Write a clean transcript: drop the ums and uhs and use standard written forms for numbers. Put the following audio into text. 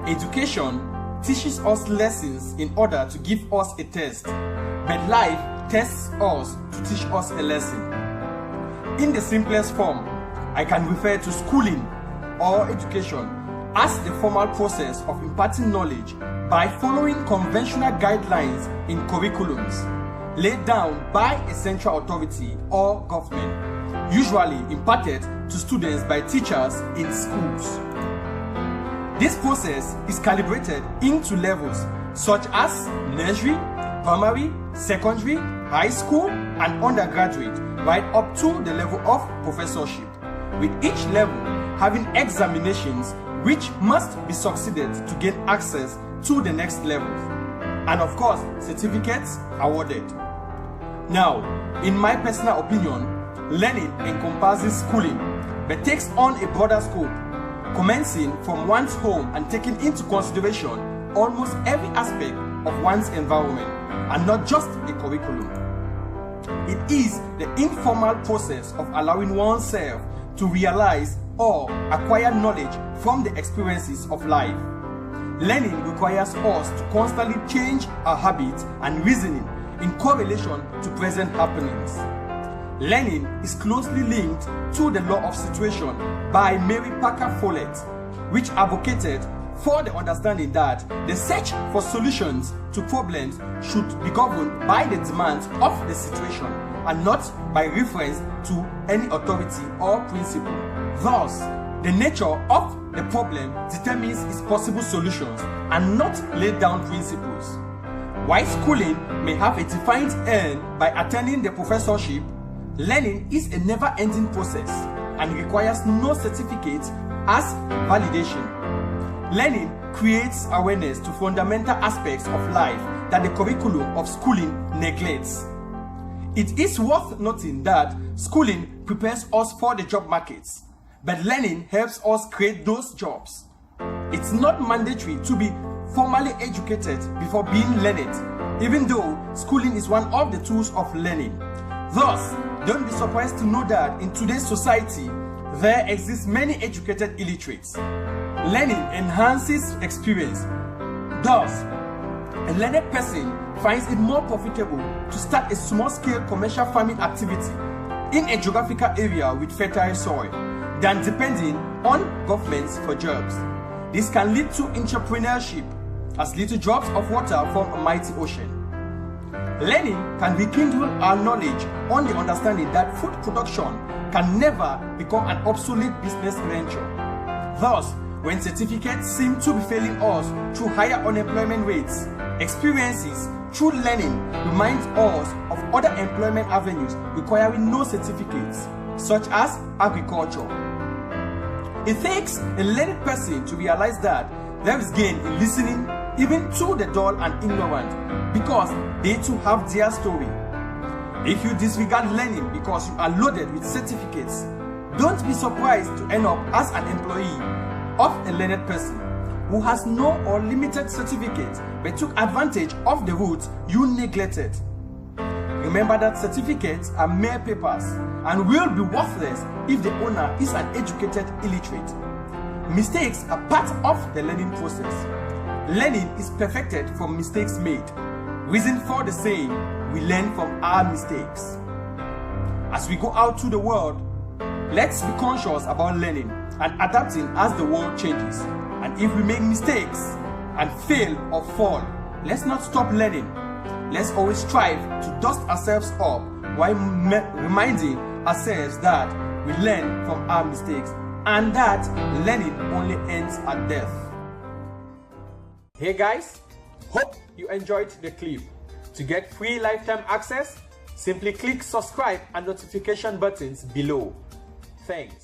Education teaches us lessons in order to give us a test, but life tests us to teach us a lesson. In the simplest form, I can refer to schooling or education as the formal process of imparting knowledge by following conventional guidelines in curriculums laid down by a central authority or government, usually imparted to students by teachers in schools. This process is calibrated into levels such as nursery, primary, secondary, high school, and undergraduate, right up to the level of professorship, with each level having examinations which must be succeeded to gain access to the next level, and of course, certificates awarded. Now, in my personal opinion, learning encompasses schooling, but takes on a broader scope, commencing from one's home and taking into consideration almost every aspect of one's environment, and not just a curriculum. It is the informal process of allowing oneself to realize or acquire knowledge from the experiences of life. Learning requires us to constantly change our habits and reasoning in correlation to present happenings. Learning is closely linked to the law of situation by Mary Parker Follett, which advocated for the understanding that the search for solutions to problems should be governed by the demands of the situation and not by reference to any authority or principle. Thus, the nature of the problem determines its possible solutions and not laid down principles. While schooling may have a defined end by attending the professorship, learning is a never-ending process and requires no certificate as validation. Learning creates awareness to fundamental aspects of life that the curriculum of schooling neglects. It is worth noting that schooling prepares us for the job markets, but learning helps us create those jobs. It's not mandatory to be formally educated before being learned, even though schooling is one of the tools of learning. Thus, don't be surprised to know that in today's society, there exist many educated illiterates. Learning enhances experience. Thus, a learned person finds it more profitable to start a small-scale commercial farming activity in a geographical area with fertile soil than depending on governments for jobs. This can lead to entrepreneurship as little drops of water form a mighty ocean. Learning can rekindle our knowledge on the understanding that food production can never become an obsolete business venture. Thus, when certificates seem to be failing us through higher unemployment rates, experiences through learning remind us of other employment avenues requiring no certificates, such as agriculture. It takes a learned person to realize that there is gain in listening even to the dull and ignorant, because they too have their story. If you disregard learning because you are loaded with certificates, don't be surprised to end up as an employee of a learned person who has no or limited certificate but took advantage of the route you neglected. Remember that certificates are mere papers and will be worthless if the owner is an educated illiterate. Mistakes are part of the learning process. Learning is perfected from mistakes made. Reason for the saying, we learn from our mistakes. As we go out to the world, let's be conscious about learning and adapting as the world changes. And if we make mistakes and fail or fall, let's not stop learning. Let's always strive to dust ourselves up while reminding ourselves that we learn from our mistakes and that learning only ends at death. Hey guys, hope you enjoyed the clip. To get free lifetime access, simply click subscribe and notification buttons below. Thanks.